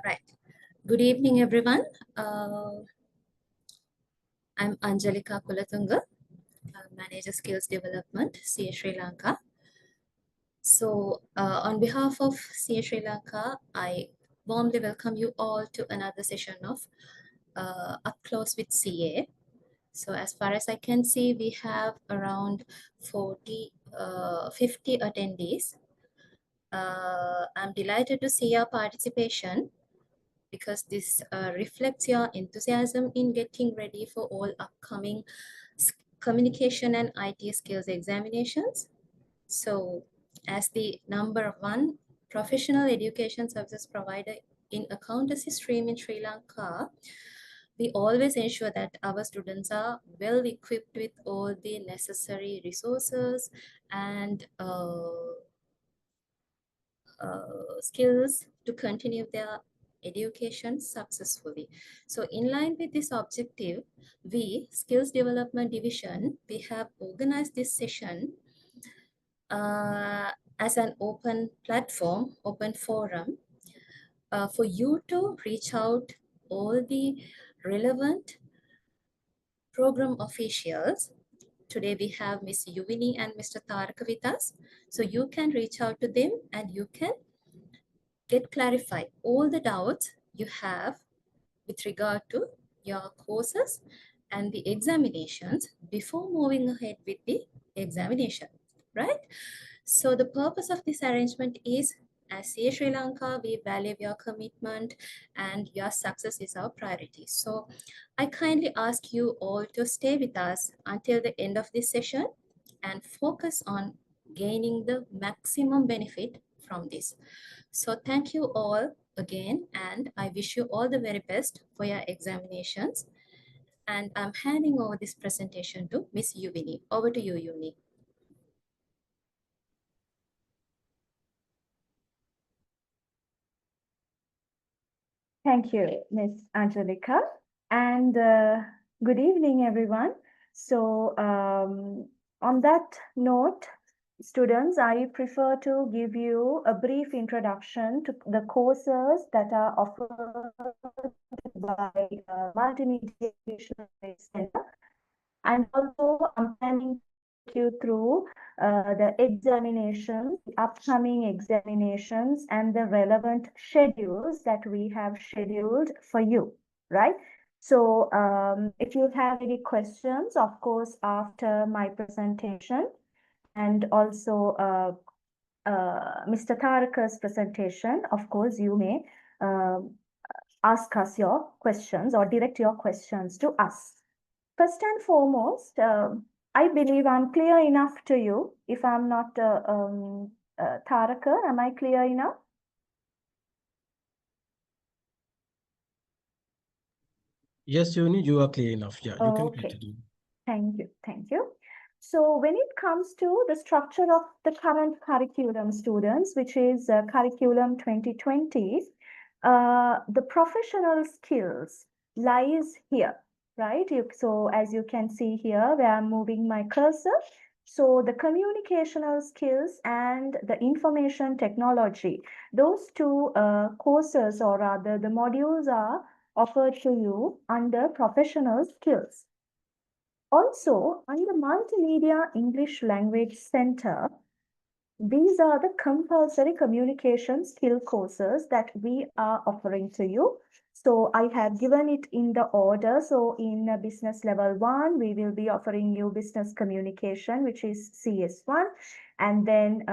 Right. Good evening, everyone. I'm Anjalika Kulatunga, Manager Skills Development, CA Sri Lanka. So, on behalf of CA Sri Lanka, I warmly welcome you all to another session of Up Close with CA. So, as far as I can see, we have around 50 attendees. I'm delighted to see your participation, because this reflects your enthusiasm in getting ready for all upcoming communication and IT skills examinations. So, as the #1 professional education services provider in accountancy stream in Sri Lanka, we always ensure that our students are well equipped with all the necessary resources and skills to continue their education successfully. So in line with this objective, we, Skills Development Division, we have organized this session as an open platform, open forum for you to reach out all the relevant program officials. Today we have Ms. Yuvini and Mr. Taraka with us. So you can reach out to them and you can get clarified all the doubts you have with regard to your courses and the examinations before moving ahead with the examination, right? So the purpose of this arrangement is, as CA Sri Lanka, we value your commitment and your success is our priority. So I kindly ask you all to stay with us until the end of this session and focus on gaining the maximum benefit from this. So thank you all again, and I wish you all the very best for your examinations. And I'm handing over this presentation to Miss Yuvini. Over to you, Yuvini. Thank you, Ms. Angelika, and good evening, everyone. So, on that note, students, I prefer to give you a brief introduction to the courses that are offered by Multimedia Education Center, and also I'm planning to take you through the examinations, the upcoming examinations, and the relevant schedules that we have scheduled for you, right? So if you have any questions, of course, after my presentation, and also Mr. Taraka's presentation, of course, you may ask us your questions or direct your questions to us. First and foremost, I believe I'm clear enough to you. If I'm not Taraka, am I clear enough? Yes, Yuni, you are clear enough. Yeah, you can Okay. continue. Thank you. Thank you. So when it comes to the structure of the current curriculum, students, which is Curriculum 2020, the professional skills lies here, right? So as you can see here, where I'm moving my cursor. So the communicational skills and the information technology, those two courses, or rather the modules, are offered to you under professional skills. Also, under Multimedia English Language Center, these are the compulsory communication skill courses that we are offering to you. So I have given it in the order. So in business level 1, we will be offering you business communication, which is CS1. And then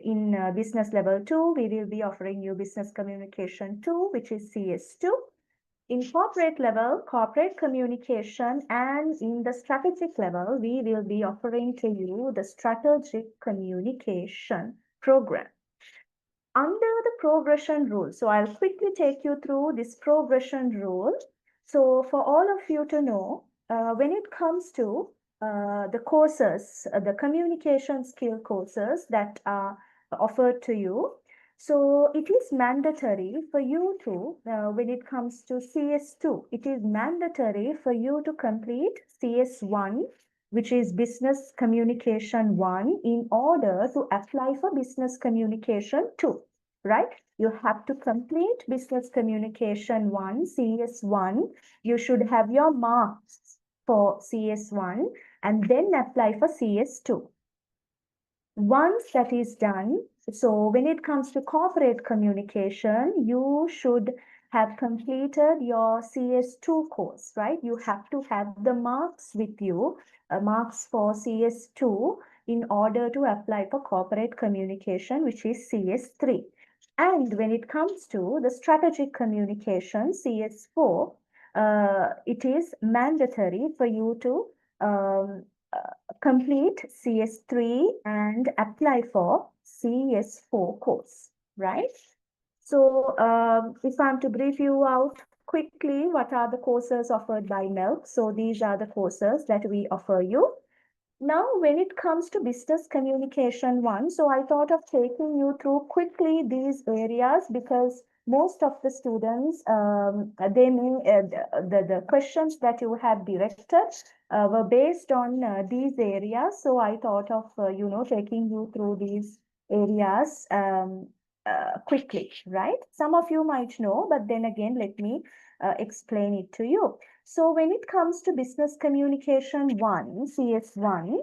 in business level 2, we will be offering you business communication 2, which is CS2. In corporate level, corporate communication, and in the strategic level, we will be offering to you the strategic communication program. Under the progression rule, so I'll quickly take you through this progression rule. So for all of you to know, when it comes to the courses, the communication skill courses that are offered to you, so it is mandatory for you to, when it comes to CS2, it is mandatory for you to complete CS1, which is Business Communication 1, in order to apply for Business Communication 2. right? You have to complete Business Communication 1, CS1. You should have your marks for CS1 and then apply for CS2. Once that is done, so when it comes to corporate communication, you should have completed your CS2 course, right? You have to have the marks with you, marks for CS2 in order to apply for corporate communication, which is CS3. And when it comes to the strategic communication, CS4, it is mandatory for you to complete CS3 and apply for CS4 course, right? So if I'm to brief you out quickly, what are the courses offered by MELC? So these are the courses that we offer you. Now, when it comes to Business Communication 1, so I thought of taking you through quickly these areas because most of the students, they may, the questions that you have directed were based on these areas. So I thought of, taking you through these areas quickly, right? Some of you might know, but then again, let me explain it to you. So when it comes to Business Communication 1, CS1,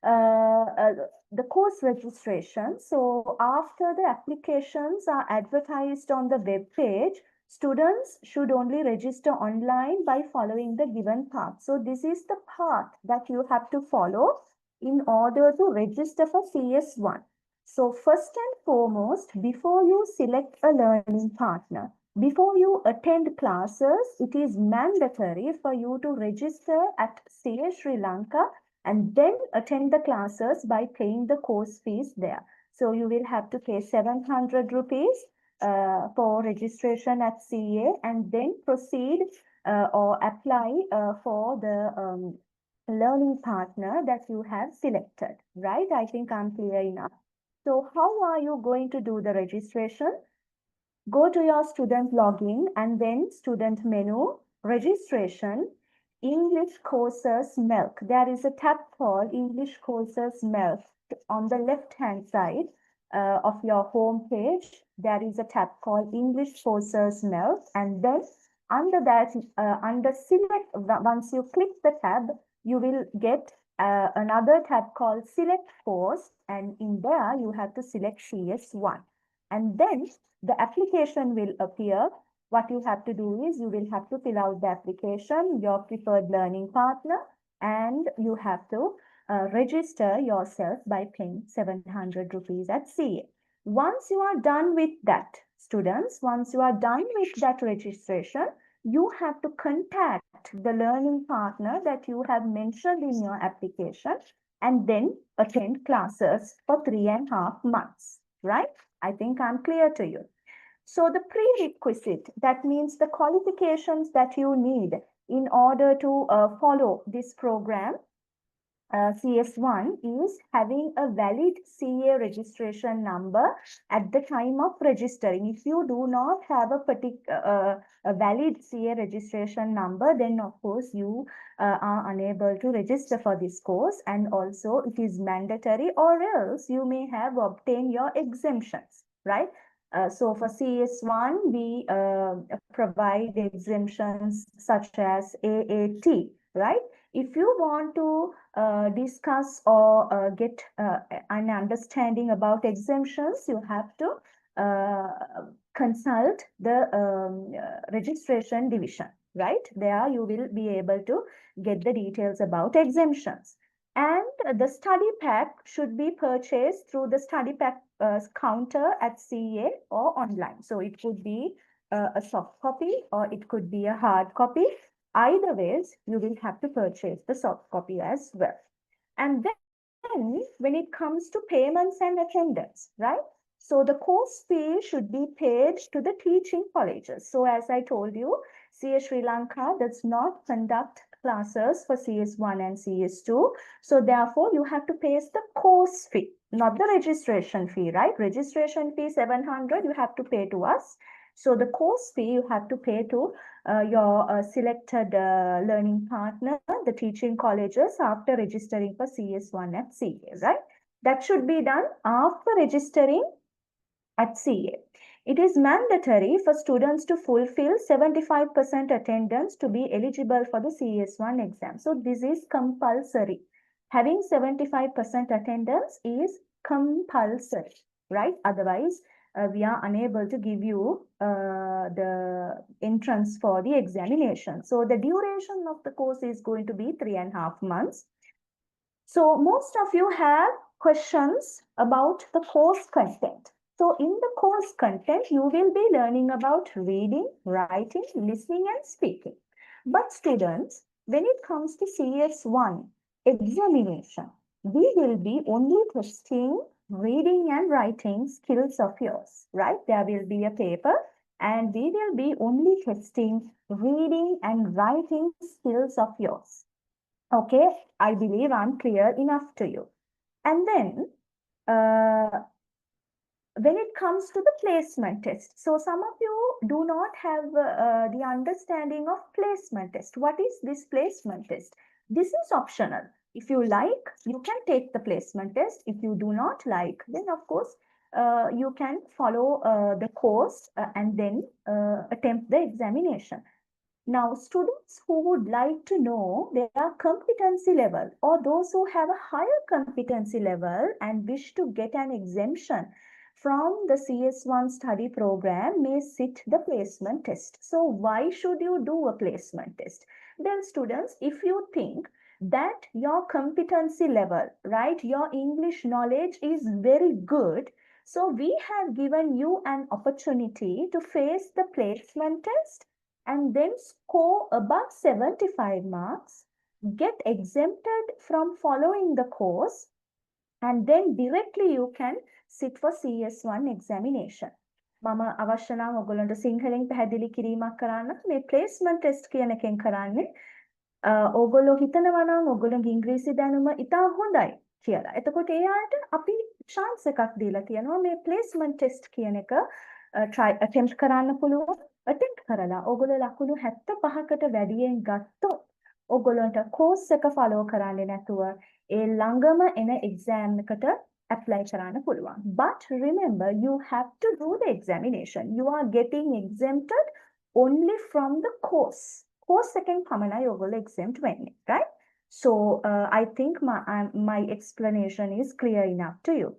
the course registration. So after the applications are advertised on the web page, students should only register online by following the given path. So this is the path that you have to follow in order to register for CS1. So first and foremost, before you select a learning partner, before you attend classes, it is mandatory for you to register at CA Sri Lanka and then attend the classes by paying the course fees there. So you will have to pay 700 rupees for registration at CA and then proceed or apply for the learning partner that you have selected, right? I think I'm clear enough. So how are you going to do the registration? Go to your student login and then student menu, registration, English courses MELC. There is a tab called English courses MELC on the left-hand side of your home page. There is a tab called English courses MELC, and then under that, under select, once you click the tab, you will get another tab called select course, and in there you have to select CS1. And then the application will appear. What you have to do is you will have to fill out the application, your preferred learning partner, and you have to register yourself by paying 700 rupees at CA. Once you are done with that, students, once you are done with that registration, you have to contact the learning partner that you have mentioned in your application and then attend classes for 3.5 months, right? I think I'm clear to you. So the prerequisite, that means the qualifications that you need in order to follow this program, CS1, is having a valid CA registration number at the time of registering. If you do not have a valid CA registration number, then of course you are unable to register for this course, and also it is mandatory, or else you may have obtained your exemptions, right? So for CS1, we provide exemptions such as AAT, right? If you want to discuss or get an understanding about exemptions, you have to consult the registration division, right? There you will be able to get the details about exemptions. And the study pack should be purchased through the study pack counter at CA or online. So it could be a soft copy or it could be a hard copy. Either ways, you will have to purchase the soft copy as well. And then when it comes to payments and attendance, right? So the course fee should be paid to the teaching colleges. So as I told you, CA Sri Lanka does not conduct classes for CS1 and CS2. So therefore, you have to pay the course fee, not the registration fee, right? Registration fee 700 you have to pay to us. So the course fee you have to pay to your selected learning partner, the teaching colleges, after registering for CS1 at CA, right? That should be done after registering at CA. It is mandatory for students to fulfill 75% attendance to be eligible for the CS1 exam. So this is compulsory. Having 75% attendance is compulsory, right? Otherwise, we are unable to give you the entrance for the examination. So the duration of the course is going to be 3.5 months. So most of you have questions about the course content. So in the course content, you will be learning about reading, writing, listening, and speaking. But students, when it comes to CS1 examination, we will be only testing reading and writing skills of yours, right? There will be a paper and we will be only testing reading and writing skills of yours. Okay, I believe I'm clear enough to you. And then when it comes to the placement test, so some of you do not have the understanding of placement test. What is this placement test? This is optional. If you like, you can take the placement test. If you do not like, then of course, you can follow the course and then attempt the examination. Now, students who would like to know their competency level or those who have a higher competency level and wish to get an exemption from the CS1 study program may sit the placement test. So why should you do a placement test? Well, students, if you think that your competency level, right, your English knowledge is very good, so we have given you an opportunity to face the placement test and then score above 75 marks, get exempted from following the course, and then directly you can sit for CS1 examination. මම අවශ්‍ය නම් ඔයගොල්ලන්ට සිංහලෙන් පැහැදිලි කිරීමක් කරන්න මේ placement test කියන එකෙන් කරන්නේ ඕගොල්ලෝ හිතනවා නම් ඔයගොල්ලෝගේ ඉංග්‍රීසි දැනුම ඉතා හොඳයි කියලා. එතකොට ඒ අයට අපි chance එකක් දීලා තියෙනවා මේ ප්ලේස්මන්ට් ටෙස්ට් කියන එක try attempt කරන්න පුළුවන්. attempt කරලා ඔයගොල්ලෝ ලකුණු 75කට වැඩියෙන් ගත්තොත් ඔයගොල්ලන්ට course එක follow කරන්නේ නැතුව ඒ ළඟම එන exam එකට apply කරන්න පුළුවන්. But remember, you have to do the examination. You are getting exempted only from the course. Course එකෙන් පමණයි ඔයගොල්ලෝ exempt වෙන්නේ, right? So I think my explanation is clear enough to you.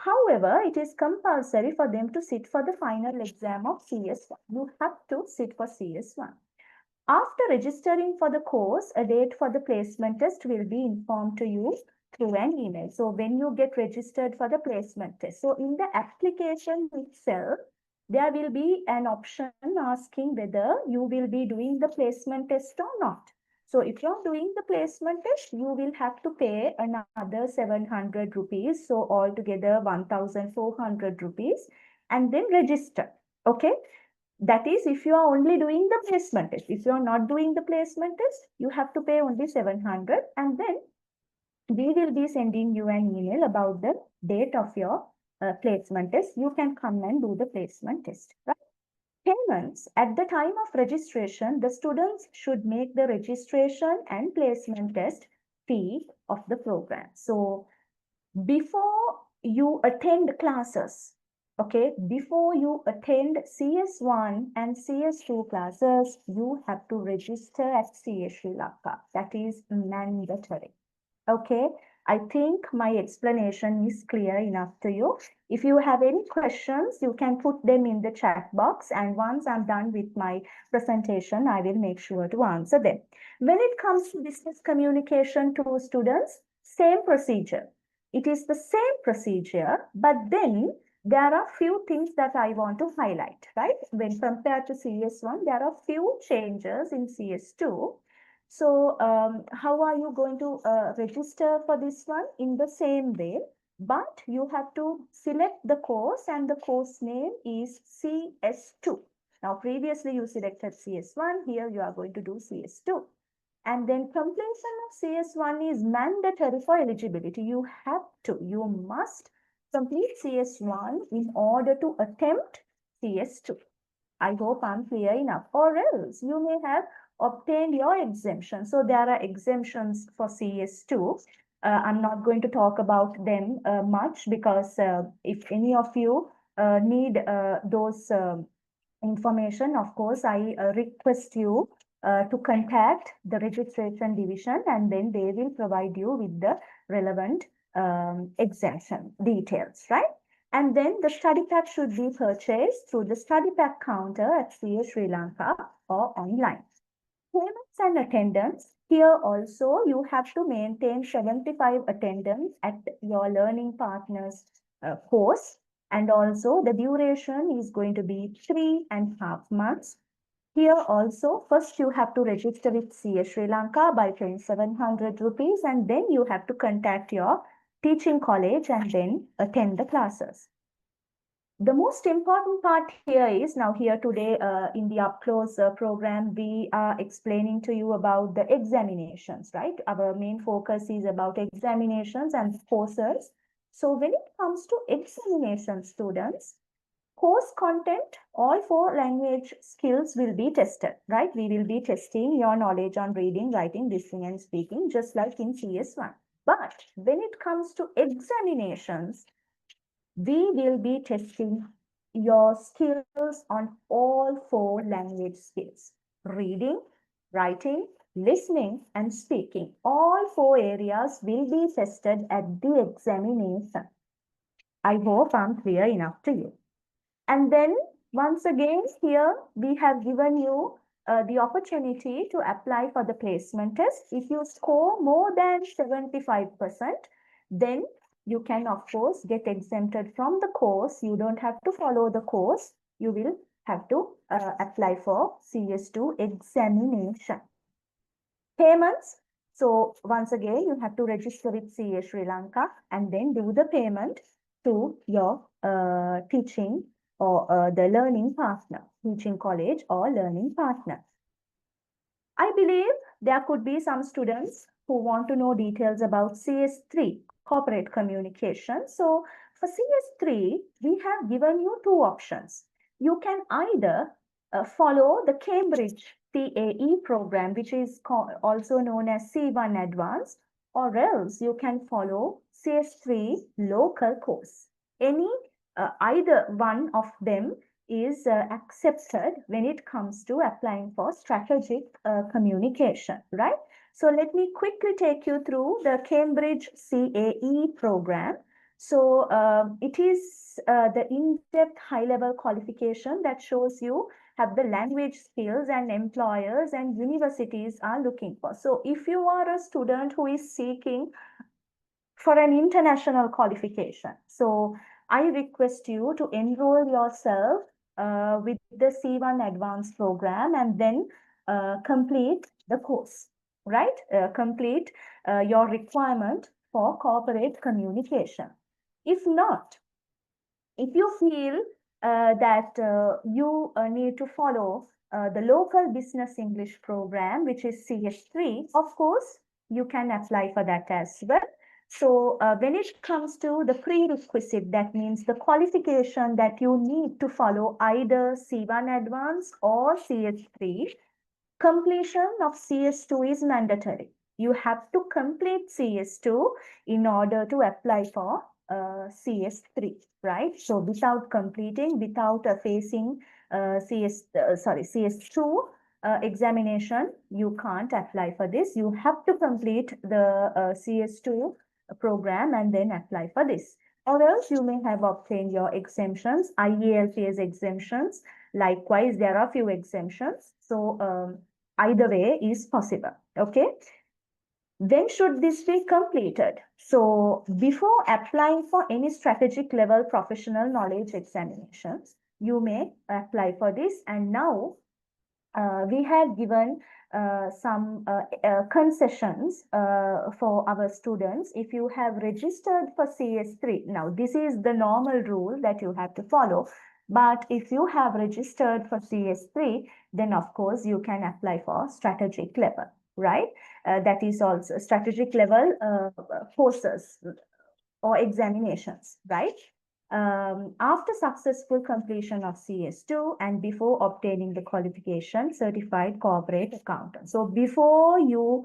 However, it is compulsory for them to sit for the final exam of CS1. You have to sit for CS1. After registering for the course, a date for the placement test will be informed to you through an email. So when you get registered for the placement test, so in the application itself, there will be an option asking whether you will be doing the placement test or not. So if you're doing the placement test, you will have to pay another 700 rupees. So altogether 1,400 rupees and then register. Okay. That is if you are only doing the placement test. If you are not doing the placement test, you have to pay only 700 and then we will be sending you an email about the date of your placement test. You can come and do the placement test. Right? Payments at the time of registration, the students should make the registration and placement test fee of the program. So before you attend classes, okay, before you attend CS1 and CS2 classes, you have to register at CS Sri Lanka. That is mandatory. Okay, I think my explanation is clear enough to you. If you have any questions, you can put them in the chat box. And once I'm done with my presentation, I will make sure to answer them. When it comes to business communication to students, same procedure. It is the same procedure, but then there are few things that I want to highlight, right? When compared to CS1, there are few changes in CS2. So how are you going to register for this one? In the same way, but you have to select the course and the course name is CS2. Now, previously you selected CS1, here you are going to do CS2. And then completion of CS1 is mandatory for eligibility. You have to, you must complete CS1 in order to attempt CS2. I hope I'm clear enough. Or else you may have obtained your exemption. So there are exemptions for CS2. I'm not going to talk about them much because if any of you need those information, of course, I request you to contact the registration division, and then they will provide you with the relevant exemption details, right? And then the study pack should be purchased through the study pack counter at CS Sri Lanka or online. Payments and attendance. Here also you have to maintain 75 attendance at your learning partners course, and also the duration is going to be 3.5 months. Here also, first you have to register with CS Sri Lanka by paying 700 rupees, and then you have to contact your teaching college and then attend the classes. The most important part here is, now here today in the Up Close program, we are explaining to you about the examinations, right? Our main focus is about examinations and courses. So when it comes to examination, students, course content, all 4 language skills will be tested, right? We will be testing your knowledge on reading, writing, listening, and speaking, just like in CS1. But when it comes to examinations, we will be testing your skills on all 4 language skills: reading, writing, listening, and speaking. All 4 areas will be tested at the examination. I hope I'm clear enough to you. And then once again, here we have given you the opportunity to apply for the placement test. If you score more than 75%, then you can, of course, get exempted from the course. You don't have to follow the course. You will have to apply for CS2 examination. Payments. So once again, you have to register with CS Sri Lanka and then do the payment to your teaching or the learning partner, teaching college or learning partner. I believe there could be some students who want to know details about CS3, corporate communication. So for CS3, we have given you 2 options. You can either follow the Cambridge CAE program, which is also known as C1 Advanced, or else you can follow CS3 local course. Either one of them is accepted when it comes to applying for strategic communication, right? So let me quickly take you through the Cambridge CAE program. So it is the in-depth high-level qualification that shows you have the language skills and employers and universities are looking for. So if you are a student who is seeking for an international qualification, so I request you to enroll yourself with the C1 Advanced program and then complete the course, right? Complete your requirement for corporate communication. If not, if you feel that you need to follow the local business English program, which is CS3, of course, you can apply for that as well. So when it comes to the prerequisite, that means the qualification that you need to follow either C1 Advanced or CS3, completion of CS2 is mandatory. You have to complete CS2 in order to apply for CS3, right? So without completing, without facing CS2 examination, you can't apply for this. You have to complete the CS2 program and then apply for this. Or else you may have obtained your exemptions, IELTS exemptions. Likewise, there are few exemptions. So either way is possible, okay? When should this be completed? So before applying for any strategic level professional knowledge examinations, you may apply for this. And now we have given some concessions for our students. If you have registered for CS3, now this is the normal rule that you have to follow. But if you have registered for CS3, then of course you can apply for strategic level, right? That is also strategic level courses or examinations, right? After successful completion of CS2 and before obtaining the qualification, certified corporate accountant. So before you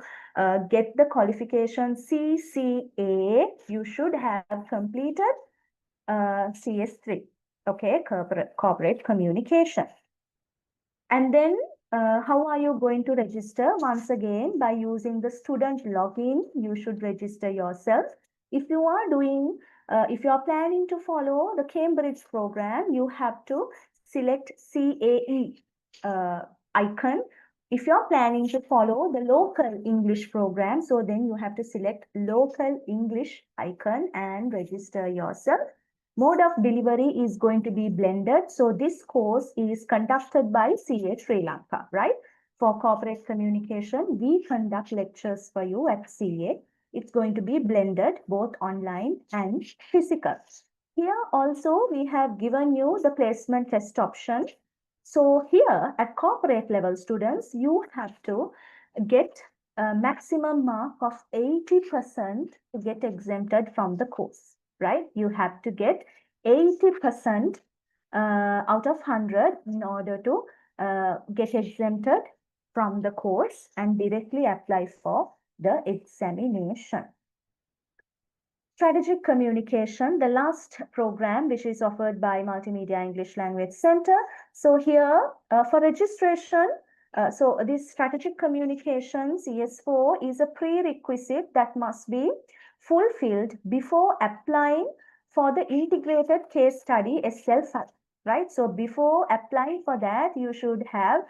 get the qualification CCA, you should have completed CS3. Okay, corporate communication. And then how are you going to register? Once again, by using the student login, you should register yourself. If you are doing, if you are planning to follow the Cambridge program, you have to select CAE icon. If you're planning to follow the local English program, so then you have to select local English icon and register yourself. Mode of delivery is going to be blended. So this course is conducted by CA Sri Lanka, right? For corporate communication, we conduct lectures for you at CA. It's going to be blended, both online and physical. Here also, we have given you the placement test option. So here at corporate level students, you have to get a maximum mark of 80% to get exempted from the course, right? You have to get 80% out of 100 in order to get exempted from the course and directly apply for the examination. Strategic communication, the last program which is offered by Multimedia English Language Center. So here for registration, so this strategic communication CS4 is a prerequisite that must be fulfilled before applying for the integrated case study SL5, right? So before applying for that, you should have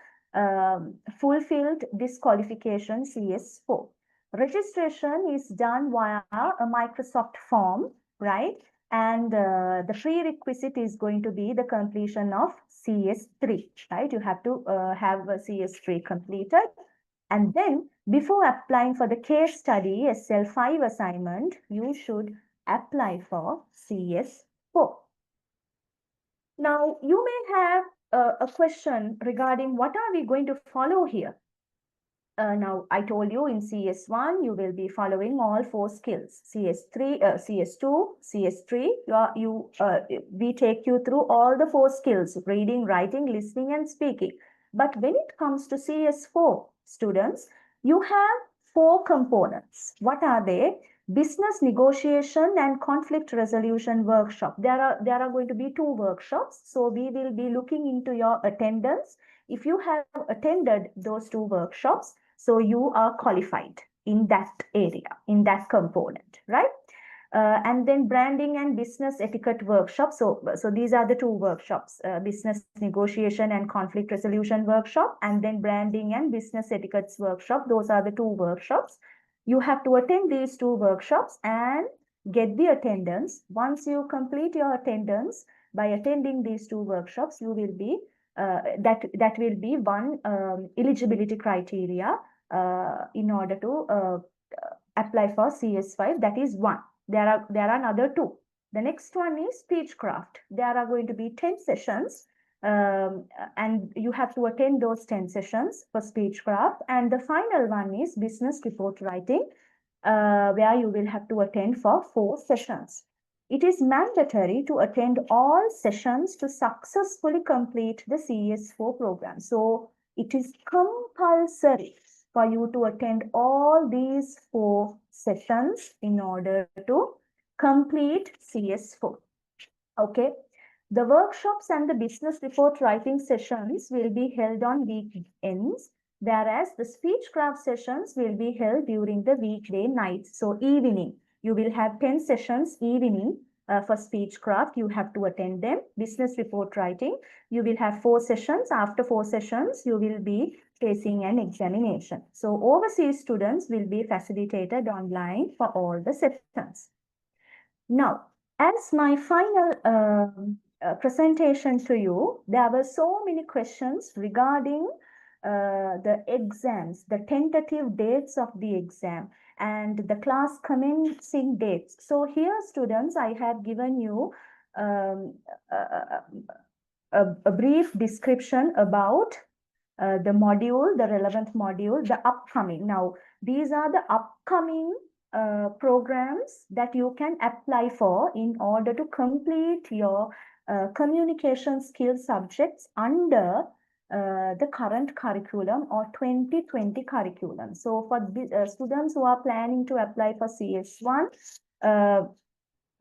fulfilled this qualification CS4. Registration is done via a Microsoft form, right? And the prerequisite is going to be the completion of CS3, right? You have to have a CS3 completed. And then before applying for the case study SL5 assignment, you should apply for CS4. Now, you may have a question regarding what are we going to follow here? Now, I told you in CS1, you will be following all 4 skills. CS3, CS2, CS3, we take you through all the 4 skills, reading, writing, listening, and speaking. But when it comes to CS4 students, you have 4 components. What are they? Business negotiation and conflict resolution workshop. There are going to be 2 workshops. So we will be looking into your attendance. If you have attended those 2 workshops, so you are qualified in that area, in that component, right? And then branding and business etiquette workshop. So these are the 2 workshops, business negotiation and conflict resolution workshop, and then branding and business etiquettes workshop. Those are the 2 workshops. You have to attend these 2 workshops and get the attendance. Once you complete your attendance by attending these 2 workshops, you will be that will be one eligibility criteria in order to apply for CS5. That is one. There are another 2. The next one is Speechcraft. There are going to be 10 sessions and you have to attend those 10 sessions for Speechcraft. And the final one is Business Report Writing, where you will have to attend for 4 sessions. It is mandatory to attend all sessions to successfully complete the CS4 program. So it is compulsory for you to attend all these 4 sessions in order to complete CS4. Okay. The workshops and the business report writing sessions will be held on weekends, whereas the Speechcraft sessions will be held during the weekday nights. So evening, you will have 10 sessions evening for Speechcraft. You have to attend them. Business report writing, you will have 4 sessions. After 4 sessions, you will be facing an examination. So overseas students will be facilitated online for all the sessions. Now, as my final presentation to you, there were so many questions regarding the exams, the tentative dates of the exam, and the class commencing dates. So here, students, I have given you a brief description about the module, the relevant module, the upcoming. Now, these are the upcoming programs that you can apply for in order to complete your communication skills subjects under the current curriculum or 2020 curriculum. So for the, students who are planning to apply for CS1,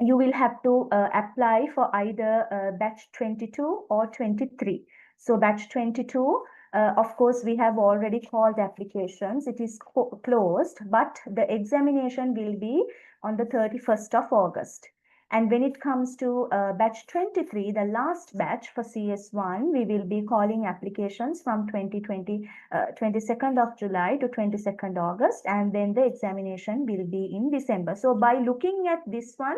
you will have to apply for either batch 22 or 23. So batch 22, of course, we have already called applications. It is closed, but the examination will be on the 31st of August. And when it comes to batch 23, the last batch for CS1, we will be calling applications from 22nd of July to 22nd August, and then the examination will be in December. So by looking at this one,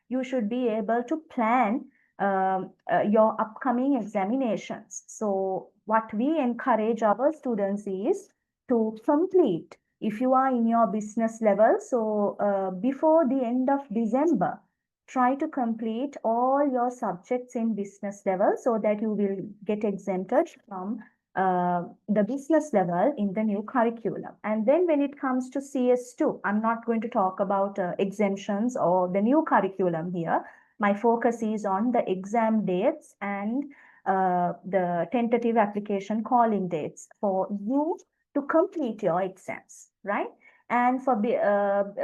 you should be able to plan your upcoming examinations. So what we encourage our students is to complete, if you are in your business level, so before the end of December, try to complete all your subjects in business level so that you will get exempted from the business level in the new curriculum. And then when it comes to CS2, I'm not going to talk about exemptions or the new curriculum here. My focus is on the exam dates and the tentative application calling dates for you to complete your exams, right? And for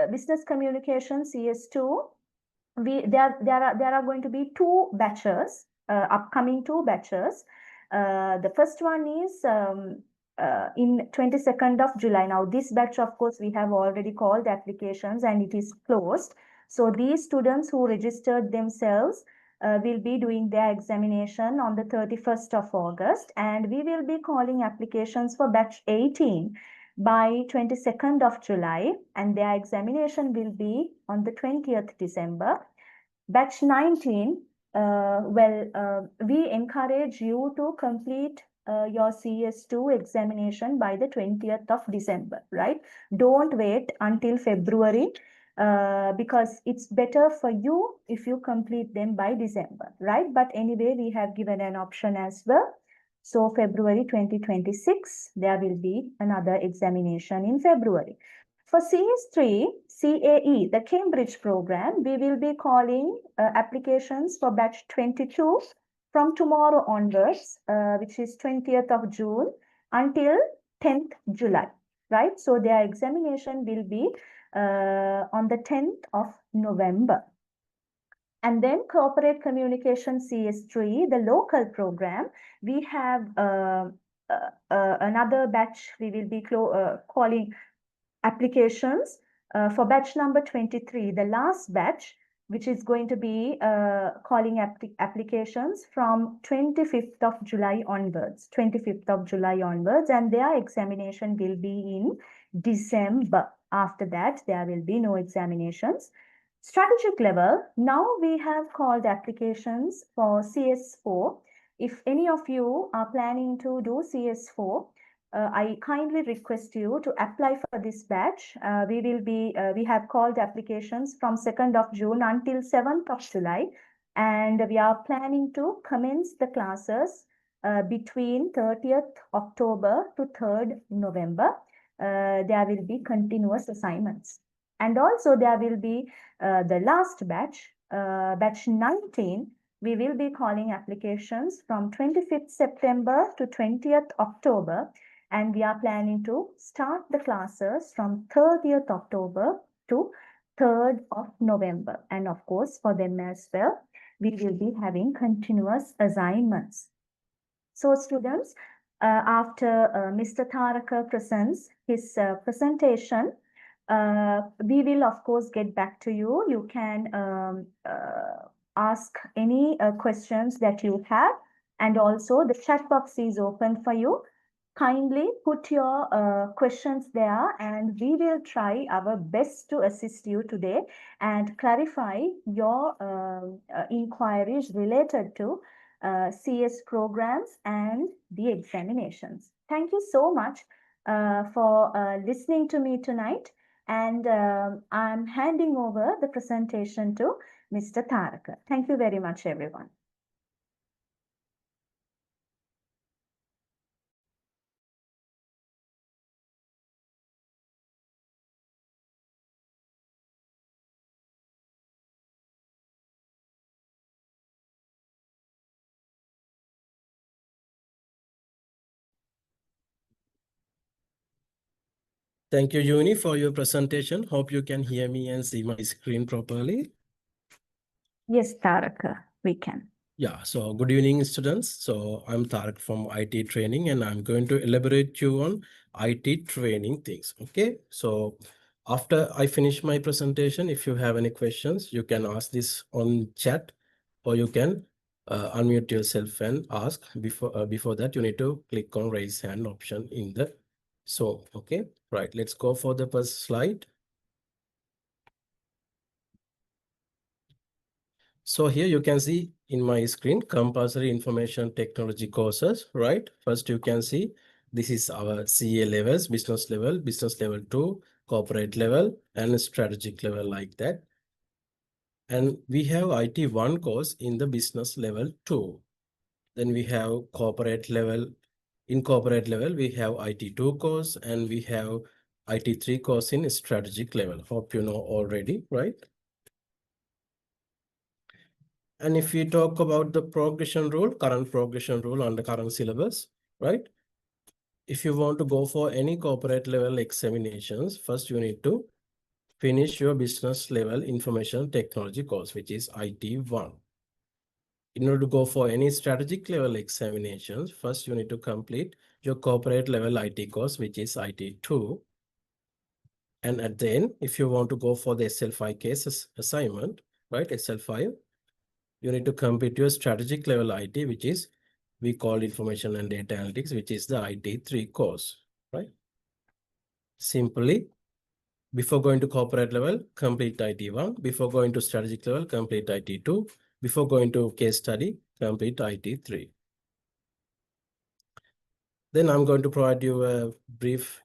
business communication CS2, there are going to be two batches, upcoming two batches. The first one is in 22nd of July. Now, this batch, of course, we have already called applications and it is closed. So these students who registered themselves will be doing their examination on the 31st of August, and we will be calling applications for batch 18 by 22nd of July, and their examination will be on the 20th December. Batch 19, we encourage you to complete your CS2 examination by the 20th of December, right? Don't wait until February because it's better for you if you complete them by December, right? But anyway, we have given an option as well. So February 2026, there will be another examination in February. For CS3, CAE, the Cambridge program, we will be calling applications for batch 22 from tomorrow onwards, which is 20th of June until 10th July, right? So their examination will be on the 10th of November. And then corporate communication CS3, the local program, we have another batch we will be calling applications for batch number 23, the last batch, which is going to be calling applications from 25th of July onwards, 25th of July onwards, and their examination will be in December. After that, there will be no examinations. Strategic level, now we have called applications for CS4. If any of you are planning to do CS4, I kindly request you to apply for this batch. We have called applications from 2nd of June until 7th of July, and we are planning to commence the classes between 30th October to 3rd November. There will be continuous assignments. And also there will be the last batch, batch 19, we will be calling applications from 25th September to 20th October, and we are planning to start the classes from 30th October to 3rd of November. And of course, for them as well, we will be having continuous assignments. So students, after Mr. Tharaka presents his presentation, we will of course get back to you. You can ask any questions that you have, and also the chat box is open for you. Kindly put your questions there, and we will try our best to assist you today and clarify your inquiries related to CS programs and the examinations. Thank you so much for listening to me tonight. And I'm handing over the presentation to Mr. Tharaka. Thank you very much, everyone. Thank you, Juni, for your presentation. Hope you can hear me and see my screen properly. Yes, Tarak, we can. Yeah, so good evening, students. So I'm Tarak from IT training, and I'm going to elaborate you on IT training things. Okay, so after I finish my presentation, if you have any questions, you can ask this on chat, or you can unmute yourself and ask. Before that, you need to click on raise hand option in the Zoom. Okay, right. Let's go for the first slide. So here you can see in my screen, compulsory information technology courses, right? First, you can see this is our CA levels, business level 2, corporate level, and strategic level like that. And we have IT1 course in the business level 2. Then we have corporate level. In corporate level, we have IT2 course, and we have IT3 course in strategic level. Hope you know already, right? And if we talk about the progression rule, current progression rule on the current syllabus, right? If you want to go for any corporate level examinations, first you need to finish your business level information technology course, which is IT1. In order to go for any strategic level examinations, first you need to complete your corporate level IT course, which is IT2. And at the end, if you want to go for the SL5 cases assignment, right, SL5, you need to complete your strategic level IT, which is we call information and data analytics, which is the IT3 course, right? Simply, before going to corporate level, complete IT1. Before going to strategic level, complete IT2. Before going to case study, complete IT3. Then I'm going to provide you a brief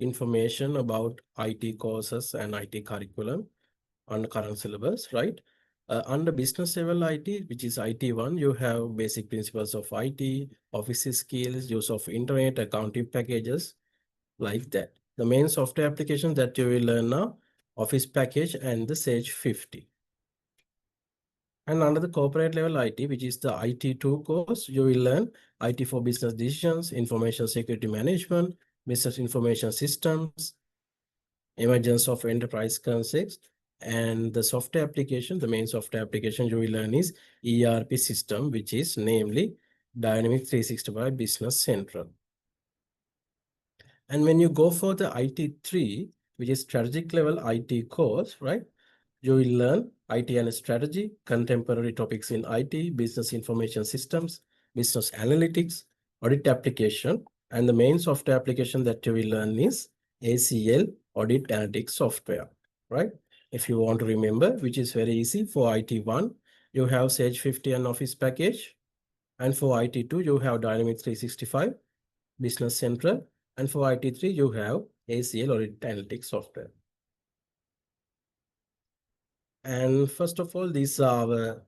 information about IT courses and IT curriculum on the current syllabus, right? Under business level IT, which is IT1, you have basic principles of IT, office skills, use of internet, accounting packages, like that. The main software application that you will learn now, Office package and the Sage 50. And under the corporate level IT, which is the IT2 course, you will learn IT for business decisions, information security management, business information systems, emergence of enterprise concepts, and the software application, the main software application you will learn is ERP system, which is namely Dynamics 365 Business Central. And when you go for the IT3, which is strategic level IT course, right? You will learn IT and strategy, contemporary topics in IT, business information systems, business analytics, audit application, and the main software application that you will learn is ACL, audit analytics software, right? If you want to remember, which is very easy, for IT1, you have Sage 50 and Office package. And for IT2, you have Dynamics 365, Business Central. And for IT3, you have ACL audit analytics software. And first of all, these are our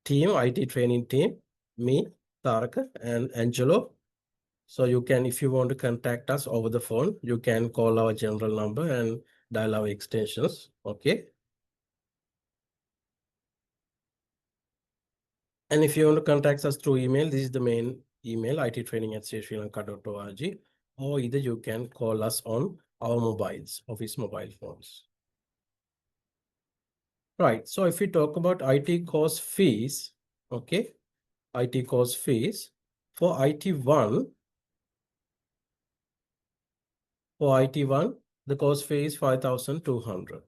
team, IT training team, me, Tarak, and Angelo. So you can, if you want to contact us over the phone, you can call our general number and dial our extensions, okay? And if you want to contact us through email, this is the main email, ittraining@srilanka.org, or either you can call us on our mobiles, office mobile phones. Right, so if we talk about IT course fees, okay, IT course fees, for IT1, the course fee is 5,200.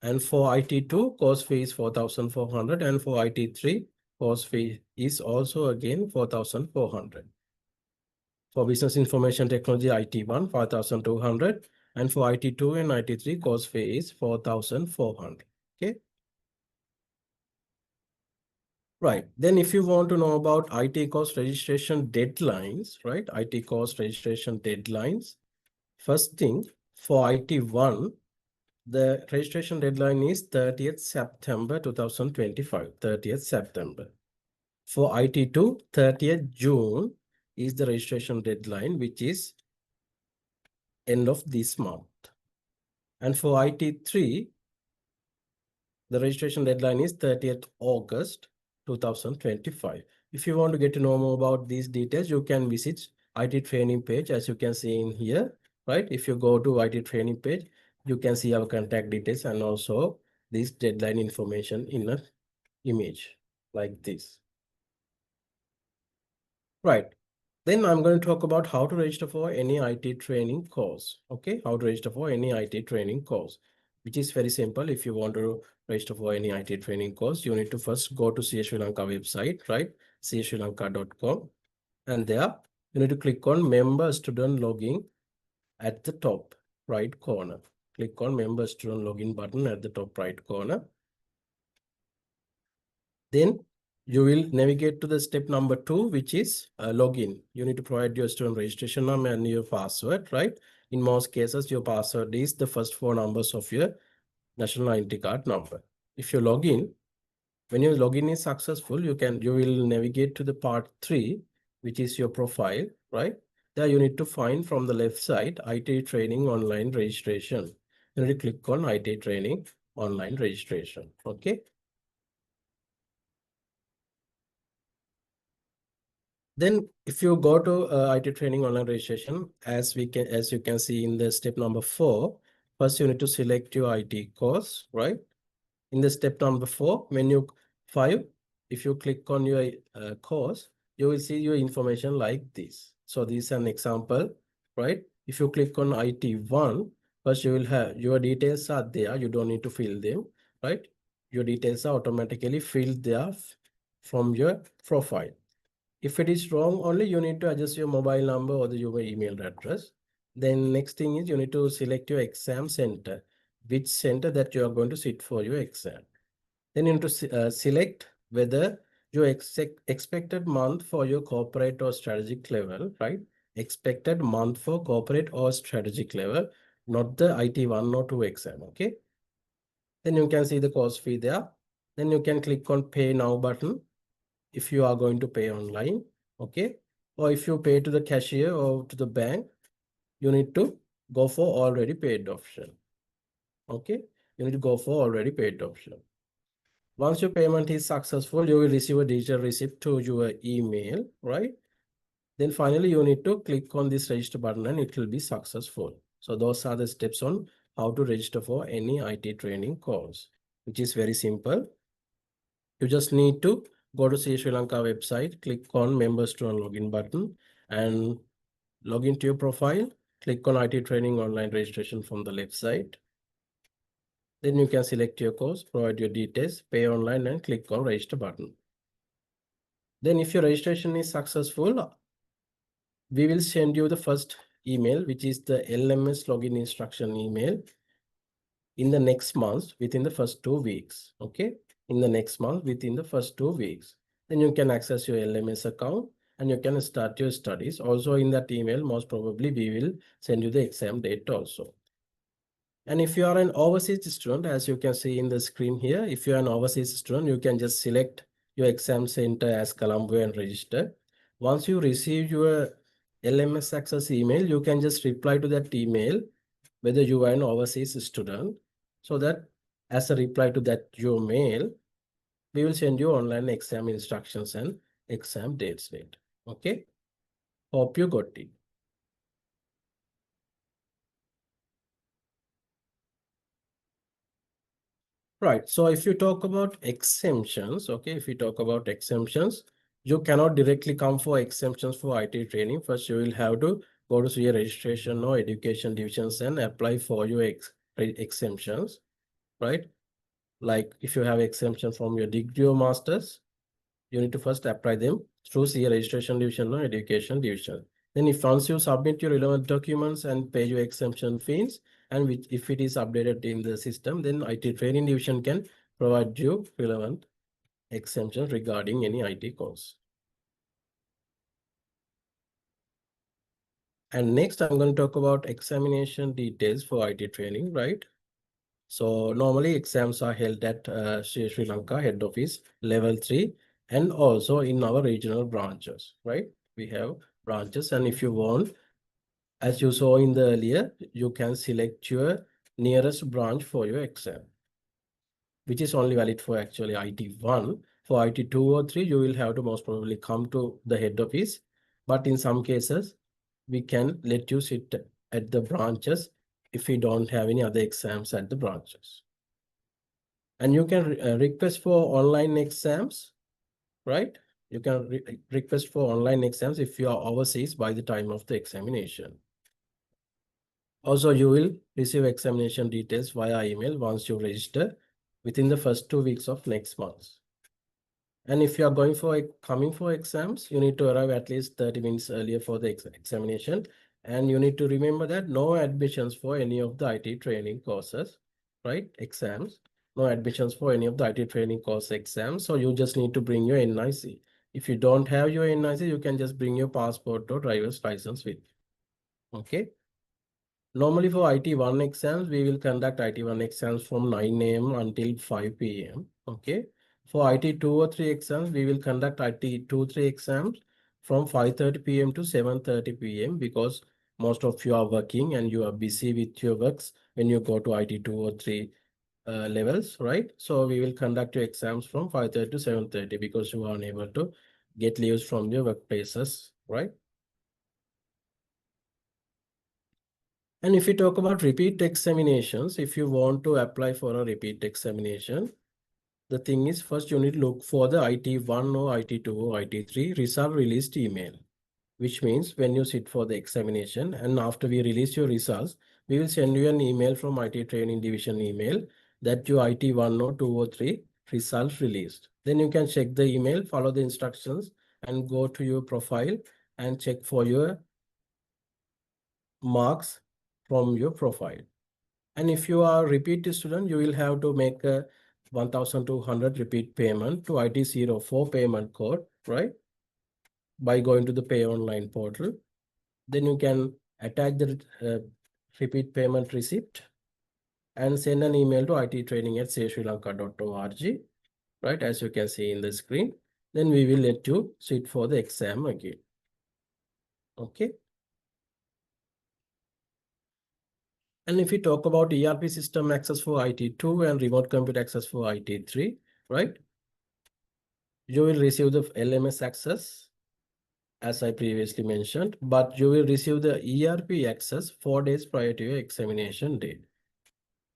And for IT2, course fee is 4,400. And for IT3, course fee is also again 4,400. For business information technology, IT1, 5,200. And for IT2 and IT3, course fee is 4,400. Okay. Right. Then if you want to know about IT course registration deadlines, right? IT course registration deadlines. First thing, for IT1, the registration deadline is 30th September 2025, 30th September. For IT2, 30th June is the registration deadline, which is end of this month. And for IT3, the registration deadline is 30th August 2025. If you want to get to know more about these details, you can visit IT training page, as you can see in here, right? If you go to IT training page, you can see our contact details and also this deadline information in an image like this. Right. Then I'm going to talk about how to register for any IT training course. Okay, how to register for any IT training course, which is very simple. If you want to register for any IT training course, you need to first go to CS Sri Lanka website, right? csrilanka.com. And there you need to click on member student login at the top right corner. Click on member student login button at the top right corner. Then you will navigate to the step number 2, which is login. You need to provide your student registration number and your password, right? In most cases, your password is the first 4 numbers of your national identity card number. If you log in, when your login is successful, you will navigate to the part 3, which is your profile, right? There you need to find from the left side, IT training online registration. You need to click on IT training online registration, okay? Then if you go to IT training online registration, as you can see in the step number 4, first you need to select your IT course, right? In the step number 4, menu 5, if you click on your course, you will see your information like this. So this is an example, right? If you click on IT1, first you will have your details are there. You don't need to fill them, right? Your details are automatically filled there from your profile. If it is wrong, only you need to adjust your mobile number or your email address. Then next thing is you need to select your exam center, which center that you are going to sit for your exam. Then you need to select whether your expected month for your corporate or strategic level, right? Expected month for corporate or strategic level, not the IT 1 or 2 exam, okay? Then you can see the course fee there. Then you can click on pay now button if you are going to pay online, okay? Or if you pay to the cashier or to the bank, you need to go for already paid option, okay? You need to go for already paid option. Once your payment is successful, you will receive a digital receipt to your email, right? Then finally, you need to click on this register button and it will be successful. So those are the steps on how to register for any IT training course, which is very simple. You just need to go to CS Sri Lanka website, click on member student login button and log into your profile. Click on IT training online registration from the left side. Then you can select your course, provide your details, pay online and click on register button. Then if your registration is successful, we will send you the first email, which is the LMS login instruction email in the next month within the first 2 weeks, okay? In the next month within the first 2 weeks. Then you can access your LMS account and you can start your studies. Also in that email, most probably we will send you the exam date also. And if you are an overseas student, as you can see in the screen here, if you are an overseas student, you can just select your exam center as Colombo and register. Once you receive your LMS access email, you can just reply to that email whether you are an overseas student, so that as a reply to that your mail, we will send you online exam instructions and exam dates later. Okay. Hope you got it. Right. So if you talk about exemptions, okay, if you talk about exemptions, you cannot directly come for exemptions for IT training. First, you will have to go to your registration or education divisions and apply for your exemptions, right? Like if you have exemption from your degree or master's, you need to first apply them through CA registration division or education division. Then if once you submit your relevant documents and pay your exemption fees, and if it is updated in the system, then IT training division can provide you relevant exemptions regarding any IT course. And next, I'm going to talk about examination details for IT training, right? So normally exams are held at Sri Lanka head office level 3 and also in our regional branches, right? We have branches, and if you want, as you saw in the earlier, you can select your nearest branch for your exam, which is only valid for actually IT1. For IT2 or 3, you will have to most probably come to the head office. But in some cases, we can let you sit at the branches if we don't have any other exams at the branches. And you can request for online exams, right? You can request for online exams if you are overseas by the time of the examination. Also, you will receive examination details via email once you register within the first 2 weeks of next month. And if you are coming for exams, you need to arrive at least 30 minutes earlier for the examination. And you need to remember that no admissions for any of the IT training courses, right? Exams. No admissions for any of the IT training course exams. So you just need to bring your NIC. If you don't have your NIC, you can just bring your passport or driver's license with you. Okay. Normally for IT1 exams, we will conduct IT1 exams from 9 a.m. until 5 p.m. Okay. For IT2 or 3 exams, we will conduct IT2, 3 exams from 5:30 p.m. to 7:30 p.m. because most of you are working and you are busy with your works when you go to IT2 or 3 levels, right? So we will conduct your exams from 5:30 to 7:30 because you are unable to get leaves from your workplaces, right? And if you talk about repeat examinations, if you want to apply for a repeat examination, the thing is first you need to look for the IT1 or IT2 or IT3 result released email, which means when you sit for the examination and after we release your results, we will send you an email from IT Training Division email that your IT1 or 2 or 3 results released. Then you can check the email, follow the instructions and go to your profile and check for your marks from your profile. And if you are a repeat student, you will have to make a 1,200 repeat payment to IT04 payment code, right? By going to the Pay Online portal. Then you can attach the repeat payment receipt and send an email to ittraining@srisrilanka.org, right? As you can see in the screen. Then we will let you sit for the exam again. Okay. And if we talk about ERP system access for IT2 and remote computer access for IT3, right? You will receive the LMS access, as I previously mentioned, but you will receive the ERP access 4 days prior to your examination date.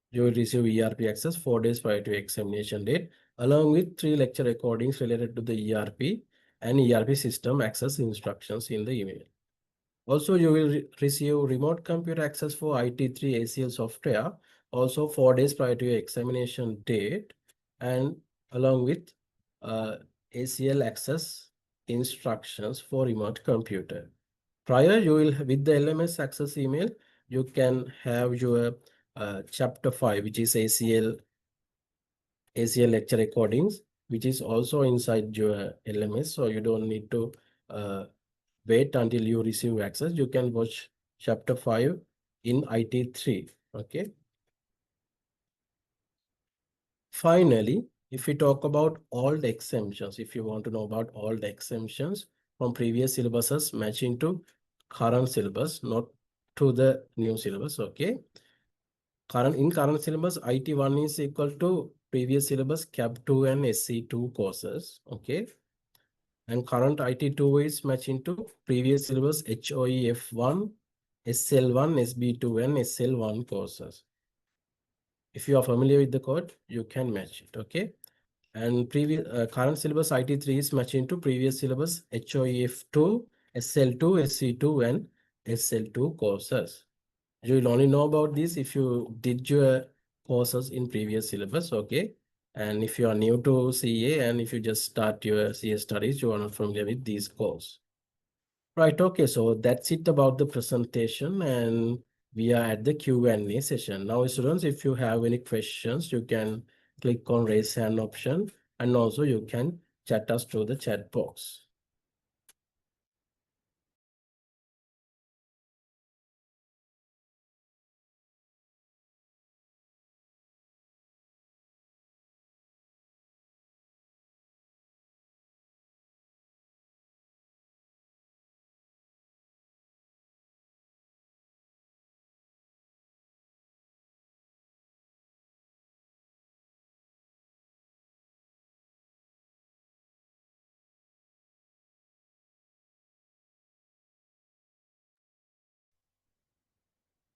You will receive ERP access 4 days prior to your examination date, along with 3 lecture recordings related to the ERP and ERP system access instructions in the email. Also, you will receive remote computer access for IT3 ACL software, also 4 days prior to your examination date, and along with ACL access instructions for remote computer. Prior, you will, with the LMS access email, you can have your chapter 5, which is ACL lecture recordings, which is also inside your LMS. So you don't need to wait until you receive access. You can watch chapter 5 in IT3. Okay. Finally, if we talk about all the exemptions, if you want to know about all the exemptions from previous syllabuses matching to current syllabus, not to the new syllabus. Okay. In current syllabus, IT1 is equal to previous syllabus CAP2 and SC2 courses. Okay. And current IT2 is matching to previous syllabus HOEF1, SL1, SB2, and SL1 courses. If you are familiar with the code, you can match it. Okay. And previous current syllabus IT3 is matching to previous syllabus HOEF2, SL2, SC2, and SL2 courses. You will only know about this if you did your courses in previous syllabus, okay? And if you are new to CA and if you just start your CA studies, you are not familiar with these courses. Right, okay, so that's it about the presentation and we are at the Q&A session. Now, students, if you have any questions, you can click on raise hand option and also you can chat us through the chat box.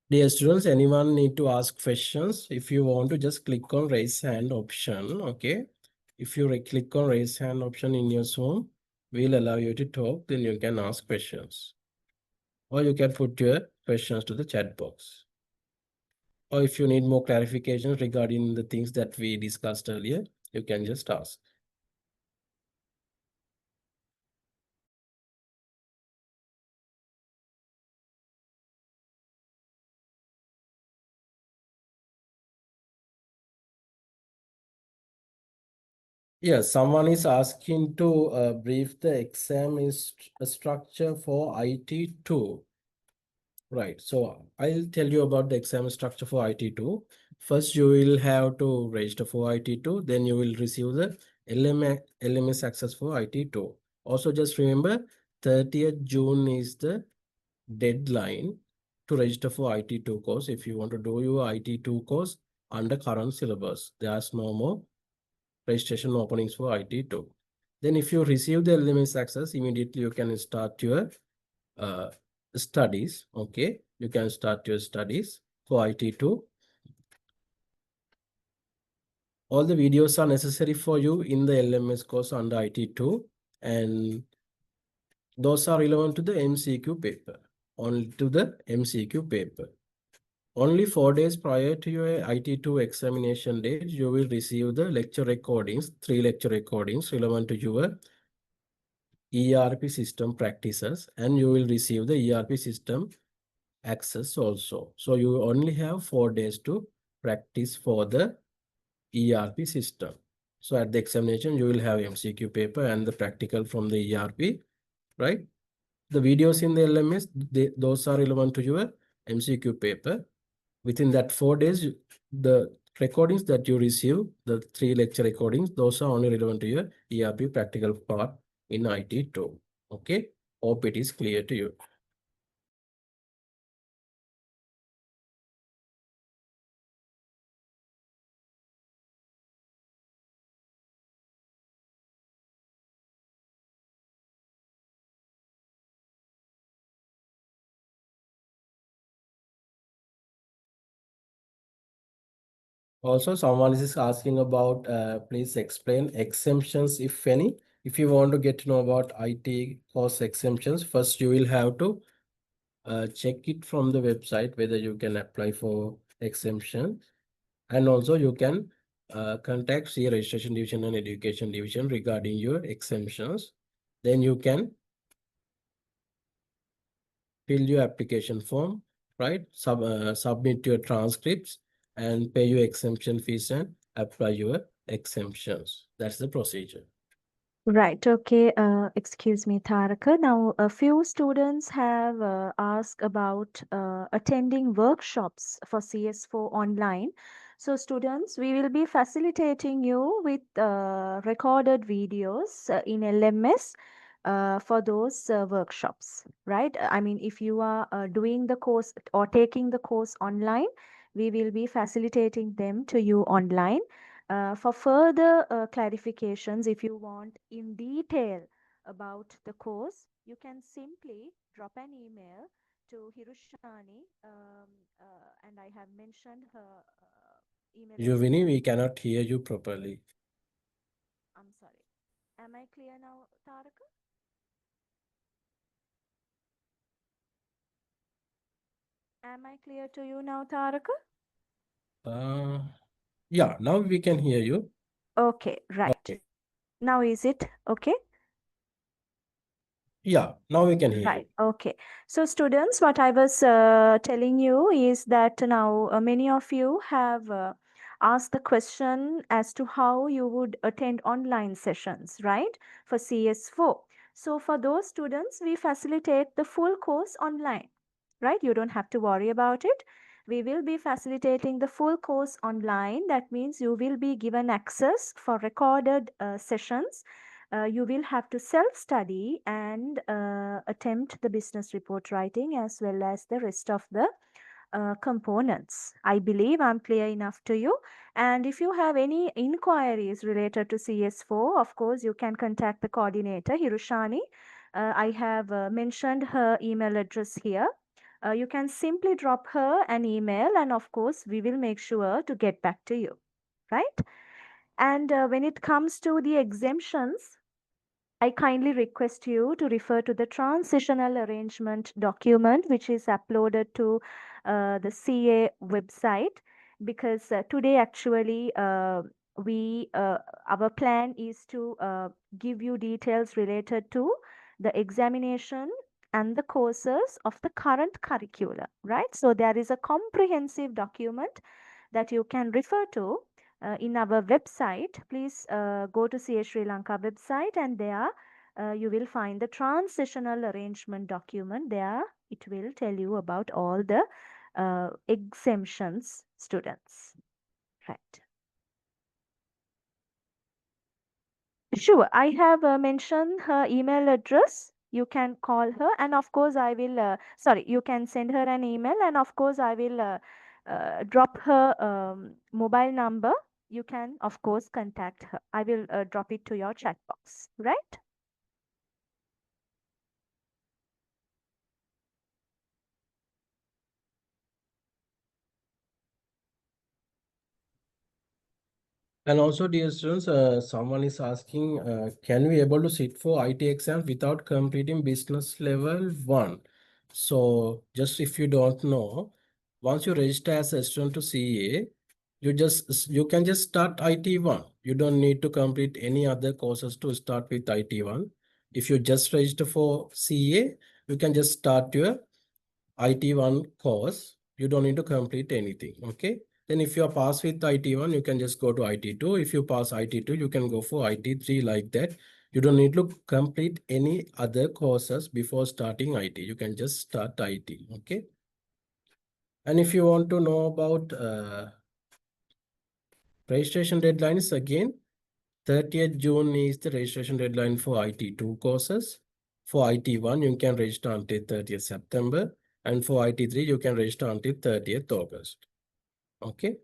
Dear students, anyone need to ask questions? If you want to, just click on raise hand option. Okay. If you click on raise hand option in your Zoom, we'll allow you to talk. Then you can ask questions, or you can put your questions to the chat box. Or if you need more clarifications regarding the things that we discussed earlier, you can just ask. Yes, someone is asking to brief the exam is structure for IT2. Right, so I'll tell you about the exam structure for IT2. First, you will have to register for IT2, then you will receive the LMS access for IT2. Also, just remember 30th June is the deadline to register for IT2 course. If you want to do your IT2 course under current syllabus, there's no more registration openings for IT2. Then if you receive the LMS access, immediately you can start your studies. Okay, you can start your studies for IT2. All the videos are necessary for you in the LMS course under IT2, and those are relevant to the MCQ paper, only to the MCQ paper. Only 4 days prior to your IT2 examination date, you will receive the lecture recordings, 3 lecture recordings relevant to your ERP system practices, and you will receive the ERP system access also. So you only have 4 days to practice for the ERP system. So at the examination, you will have MCQ paper and the practical from the ERP, right? The videos in the LMS, those are relevant to your MCQ paper. Within that 4 days, the recordings that you receive, the 3 lecture recordings, those are only relevant to your ERP practical part in IT2. Okay, hope it is clear to you. Also, someone is asking about, please explain exemptions, if any. If you want to get to know about IT course exemptions, first you will have to check it from the website whether you can apply for exemption. And also you can contact CA Registration Division and Education Division regarding your exemptions. Then you can fill your application form, right? Submit your transcripts and pay your exemption fees and apply your exemptions. That's the procedure. Right. Okay. Excuse me, Tharaka. Now, a few students have asked about attending workshops for CS4 online. So, students, we will be facilitating you with recorded videos in LMS for those workshops, right? I mean, if you are doing the course or taking the course online, we will be facilitating them to you online. For further clarifications, if you want in detail about the course, you can simply drop an email to Hirushani, and I have mentioned her email address. Juvini, we cannot hear you properly. I'm sorry. Am I clear now, Taraka? Am I clear to you now, Taraka? Yeah, now we can hear you. Okay, right. Okay. Now is it okay? Yeah, now we can hear you. Right. Okay. So, students, what I was telling you is that now many of you have asked the question as to how you would attend online sessions, right, for CS4. So, for those students, we facilitate the full course online, right? You don't have to worry about it. We will be facilitating the full course online. That means you will be given access for recorded sessions. You will have to self-study and attempt the business report writing as well as the rest of the components. I believe I'm clear enough to you. And if you have any inquiries related to CS4, of course, you can contact the coordinator, Hirushani. I have mentioned her email address here. you can simply drop her an email, and of course, we will make sure to get back to you, right? And when it comes to the exemptions, I kindly request you to refer to the transitional arrangement document, which is uploaded to the CA website, because today actually our plan is to give you details related to the examination and the courses of the current curriculum, right? So there is a comprehensive document that you can refer to in our website. Please go to CA Sri Lanka website, and there you will find the transitional arrangement document. There it will tell you about all the exemptions, students. Right. Sure, I have mentioned her email address. You can call her, and of course I will sorry, you can send her an email, and of course I will drop her mobile number. You can of course contact her. I will drop it to your chat box, right? And also, dear students, someone is asking, can we able to sit for IT exam without completing business level 1? So just if you don't know, once you register as a student to CA, you can just start IT1. You don't need to complete any other courses to start with IT1. If you just register for CA, you can just start your IT1 course. You don't need to complete anything. Okay. Then if you are passed with IT1, you can just go to IT2. If you pass IT2, you can go for IT3 like that. You don't need to complete any other courses before starting IT. You can just start IT. Okay. And if you want to know about registration deadlines, again, 30th June is the registration deadline for IT2 courses. For IT1, you can register until 30th September. And for IT3, you can register until 30th August. Okay.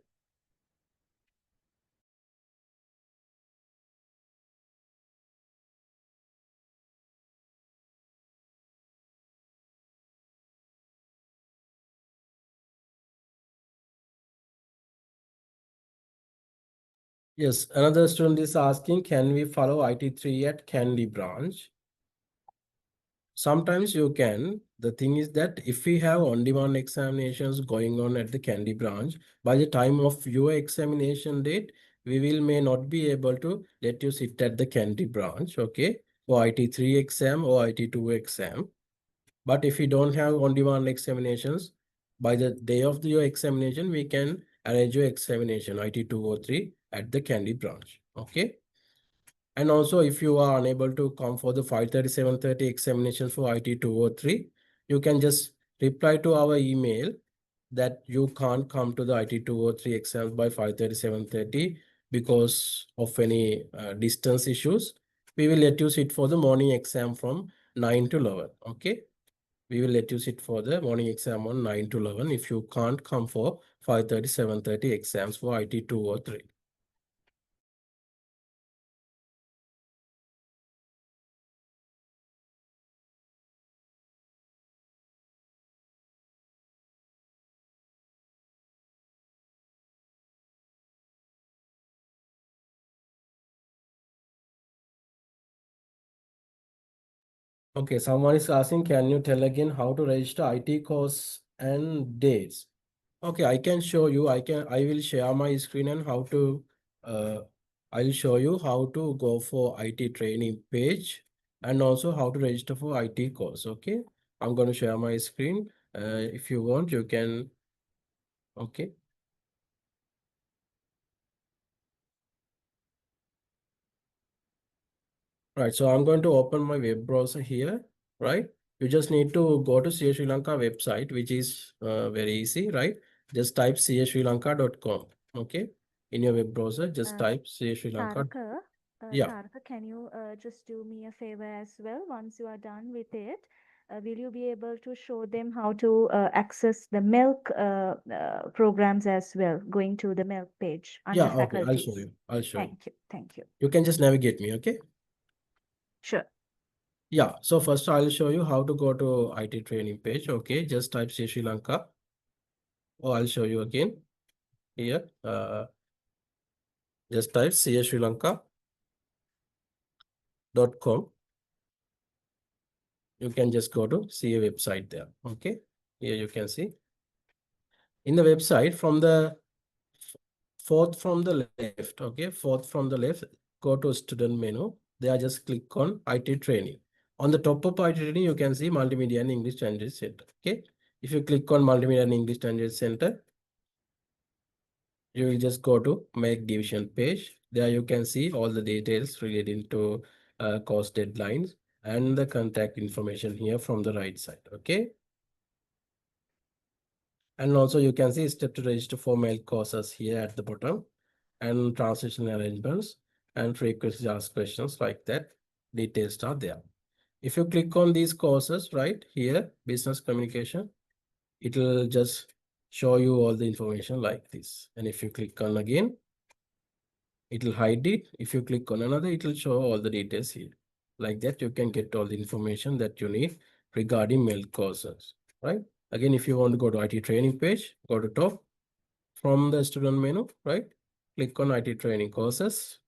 Yes, another student is asking, can we follow IT3 at Kandy branch? Sometimes you can. The thing is that if we have on-demand examinations going on at the Kandy branch, by the time of your examination date, we may not be able to let you sit at the Kandy branch, okay, for IT3 exam or IT2 exam. But if we don't have on-demand examinations, by the day of your examination, we can arrange your examination IT2 or 3 at the Kandy branch, okay? And also, if you are unable to come for the 5:30, 7:30 examination for IT2 or 3, you can just reply to our email that you can't come to the IT2 or 3 exams by 5:30, 7:30 because of any distance issues. We will let you sit for the morning exam from 9 to 11. Okay. We will let you sit for the morning exam on 9 to 11 if you can't come for 5:30, 7:30 exams for IT2 or 3. Okay, someone is asking, can you tell again how to register IT course and dates? Okay, I can show you. I will share my screen and how to, I'll show you how to go for IT training page and also how to register for IT course. Okay, I'm going to share my screen. If you want, you can, okay. Right, so I'm going to open my web browser here, right? You just need to go to CA Sri Lanka website, which is very easy, right? Just type casrilanka.com, okay? In your web browser, just type CA Sri Lanka. Taraka, Yeah, Taraka, can you just do me a favor as well? Once you are done with it, will you be able to show them how to access the MELC programs as well, going to the MELC page under yeah, okay, I'll show faculties? you. I'll show you. Thank you. Thank you. You can just navigate me, okay? Sure. Yeah, so first I'll show you how to go to IT training page. Okay, just type C Sri Lanka. Oh, I'll show you again here. Just type csrilanka.com. You can just go to see a website there. Okay, here you can see in the website from the fourth from the left. Okay, fourth from the left, go to student menu. There, just click on IT training. On the top of IT training, you can see Multimedia and English Language Center. Okay, if you click on Multimedia and English Language Center, you will just go to make division page. There you can see all the details relating to course deadlines and the contact information here from the right side. Okay. And also you can see step to register for mail courses here at the bottom, and translation arrangements and frequently asked questions like that. Details are there. If you click on these courses right here, business communication, it will just show you all the information like this. And if you click on again, it will hide it. If you click on another, it will show all the details here. Like that, you can get all the information that you need regarding mail courses, right? Again, if you want to go to IT training page, go to top from the student menu, right? Click on IT training courses.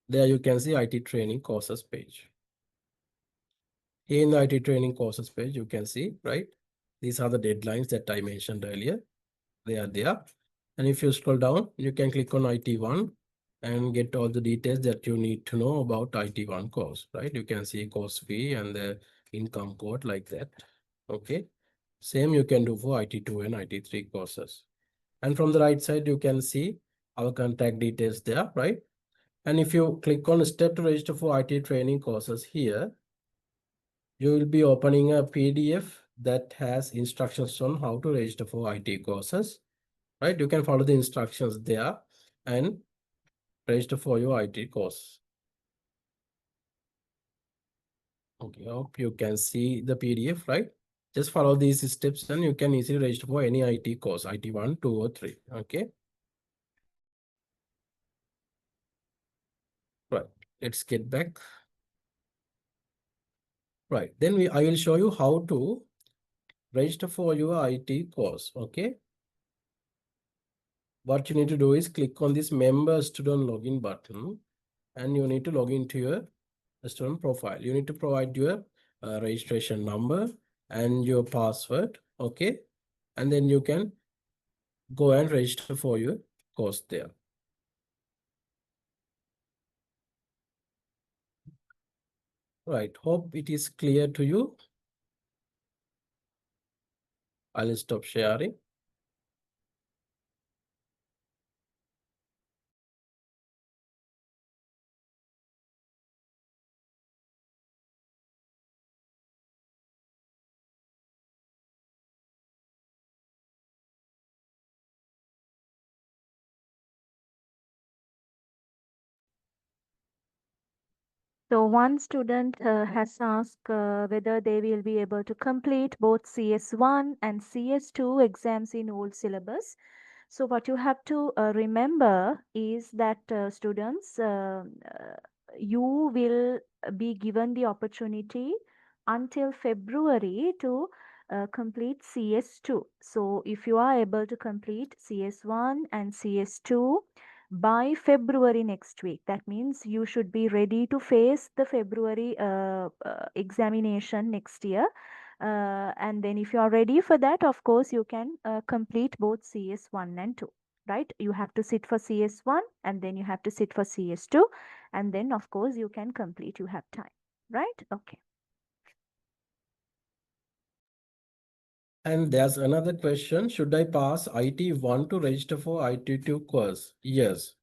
There you can see IT training courses page. Here in the IT training courses page, you can see, right? These are the deadlines that I mentioned earlier. They are there. And if you scroll down, you can click on IT1 and get all the details that you need to know about IT1 course, right? You can see course fee and the income code like that. Okay. Same you can do for IT2 and IT3 courses. And from the right side, you can see our contact details there, right? And if you click on step to register for IT training courses here, you will be opening a PDF that has instructions on how to register for IT courses, right? You can follow the instructions there and register for your IT course. Okay, I hope you can see the PDF, right? Just follow these steps and you can easily register for any IT course, IT1, 2, or 3, okay? Right, let's get back. Right, then I will show you how to register for your IT course, okay? What you need to do is click on this member student login button and you need to log into your student profile. You need to provide your registration number and your password, okay? And then you can go and register for your course there. Right, hope it is clear to you. I'll stop sharing. So one student has asked whether they will be able to complete both CS1 and CS2 exams in old syllabus. So what you have to remember is that students, you will be given the opportunity until February to complete CS2. So if you are able to complete CS1 and CS2 by February next week, that means you should be ready to face the February examination next year. And then if you are ready for that, of course, you can complete both CS1 and 2, right? You have to sit for CS1 and then you have to sit for CS2. And then, of course, you can complete. You have time, right? Okay. And there's another question. Should I pass IT1 to register for IT2 course? Yes.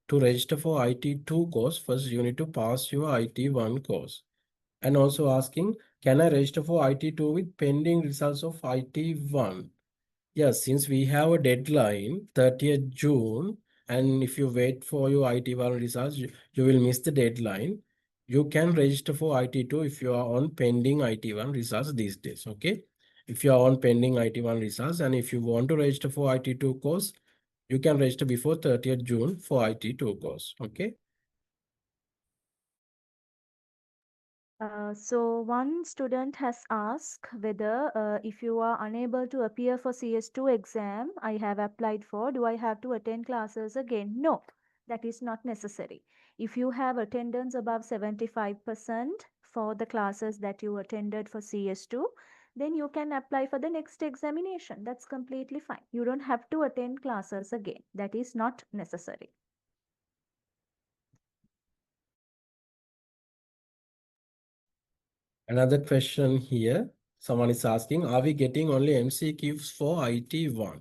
To register for IT2 course, first you need to pass your IT1 course. And also asking, can I register for IT2 with pending results of IT1? Yes, since we have a deadline, 30th June, and if you wait for your IT1 results, you will miss the deadline. You can register for IT2 if you are on pending IT1 results these days, okay? If you are on pending IT1 results and if you want to register for IT2 course, you can register before 30th June for IT2 course, okay? So one student has asked whether if you are unable to appear for CS2 exam I have applied for, do I have to attend classes again? No, that is not necessary. If you have attendance above 75% for the classes that you attended for CS2, then you can apply for the next examination. That's completely fine. You don't have to attend classes again. That is not necessary. Another question here. Someone is asking, are we getting only MCQs for IT1?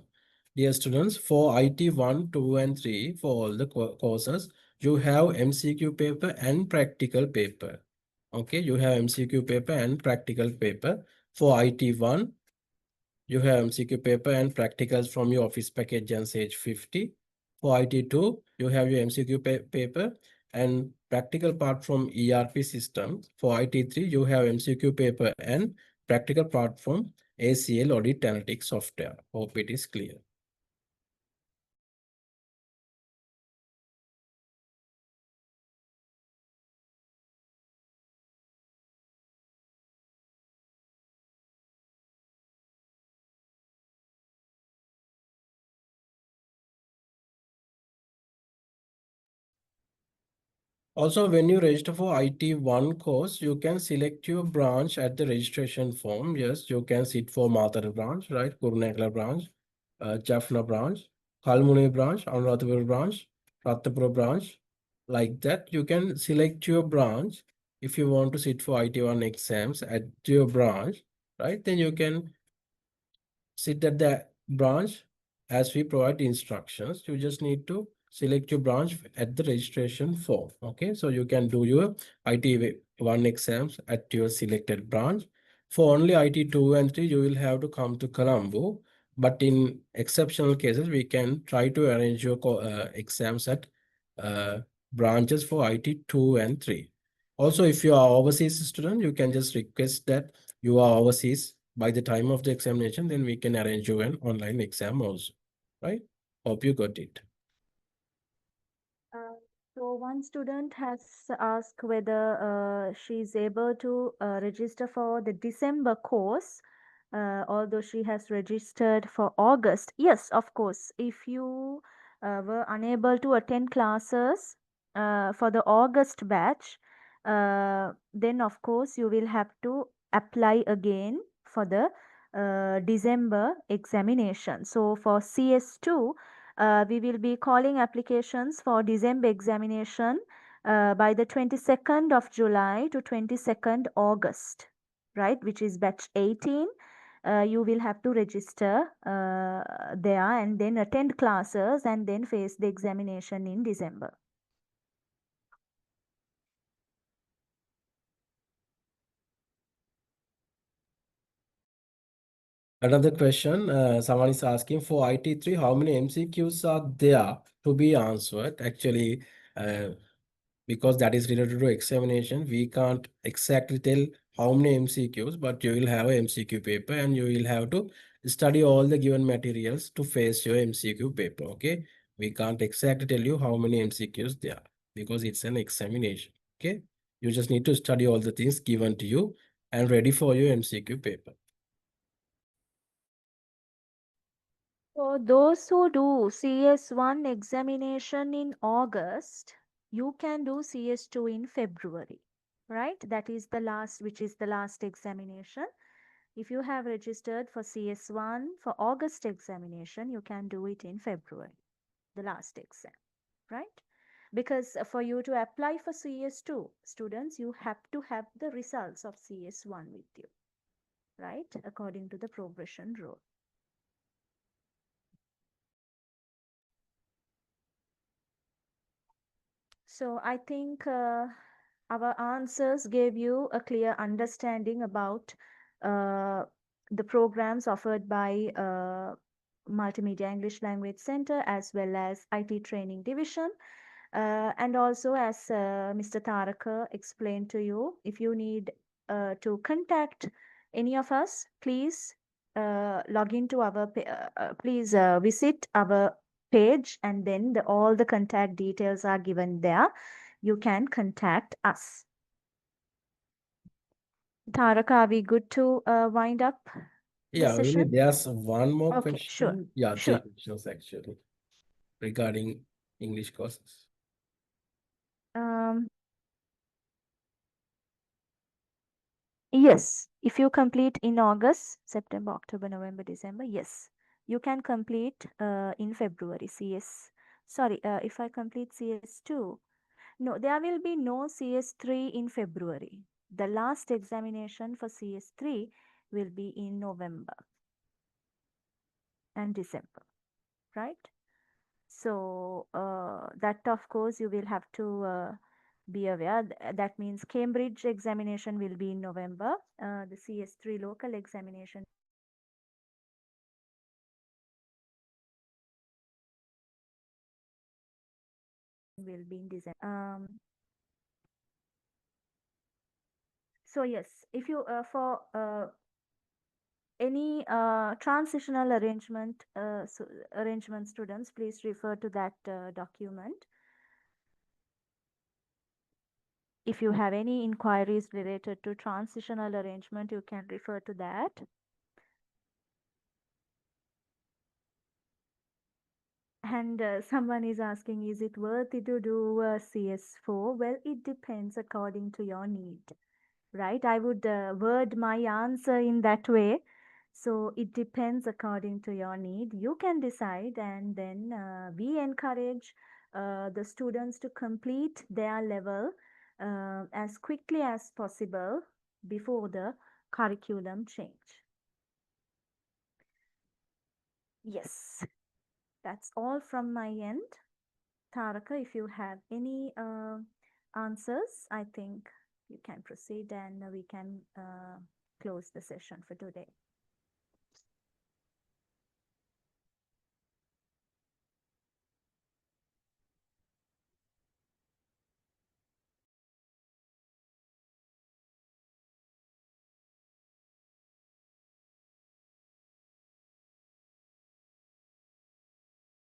Dear students, for IT1, 2, and 3, for all the courses, you have MCQ paper and practical paper. Okay, you have MCQ paper and practical paper. For IT1, you have MCQ paper and practicals from your office package and Sage 50. For IT2, you have your MCQ paper and practical part from ERP system. For IT3, you have MCQ paper and practical part from ACL Audit Analytics software. Hope it is clear. Also, when you register for IT1 course, you can select your branch at the registration form. Yes, you can sit for Mathura branch, right? Kurunegala branch, Jaffna branch, Kalmuni branch, Anuradhapura branch, Ratnapura branch. Like that, you can select your branch. If you want to sit for IT1 exams at your branch, right? Then you can sit at the branch as we provide instructions. You just need to select your branch at the registration form. Okay, so you can do your IT1 exams at your selected branch. For only IT2 and 3, you will have to come to Colombo. But in exceptional cases, we can try to arrange your exams at branches for IT2 and 3. Also, if you are overseas student, you can just request that you are overseas by the time of the examination, then we can arrange you an online exam also, right? Hope you got it. So one student has asked whether she is able to register for the December course, although she has registered for August. Yes, of course. If you were unable to attend classes for the August batch, then of course you will have to apply again for the December examination. So for CS2, we will be calling applications for December examination by the 22nd of July to 22nd August, right, which is batch 18. You will have to register there and then attend classes and then face the examination in December. Another question, someone is asking for IT3, how many MCQs are there to be answered? Actually, because that is related to examination, we can't exactly tell how many MCQs, but you will have a MCQ paper and you will have to study all the given materials to face your MCQ paper, okay? We can't exactly tell you how many MCQs there are because it's an examination, okay? You just need to study all the things given to you and ready for your MCQ paper. For those who do CS1 examination in August, you can do CS2 in February, right? That is the last, which is the last examination. If you have registered for CS1 for August examination, you can do it in February, the last exam, right? Because for you to apply for CS2, students, you have to have the results of CS1 with you, right? According to the progression rule. So I think our answers gave you a clear understanding about the programs offered by Multimedia English Language Center as well as IT Training Division. And also, as Mr. Taraka explained to you, if you need to contact any of us, please log into our, please visit our page, and then all the contact details are given there. You can contact us. Taraka, are we good to wind up the Yeah, really, session? there's one more Okay, sure, question. Yeah, sure. 3 questions actually regarding English courses. Yes, if you complete in August, September, October, November, December, yes, you can complete in February CS. Sorry, if I complete CS2, no, there will be no CS3 in February. The last examination for CS3 will be in November and December, right? So that of course you will have to be aware. That means Cambridge examination will be in November. The CS3 local examination will be in December. So yes, if you for any transitional arrangement students, please refer to that document. If you have any inquiries related to transitional arrangement, you can refer to that. And someone is asking, is it worth it to do CS4? Well, it depends according to your need, right? I would word my answer in that way. So it depends according to your need. You can decide, and then we encourage the students to complete their level as quickly as possible before the curriculum change. Yes, that's all from my end. Taraka, if you have any answers, I think you can proceed and we can close the session for today.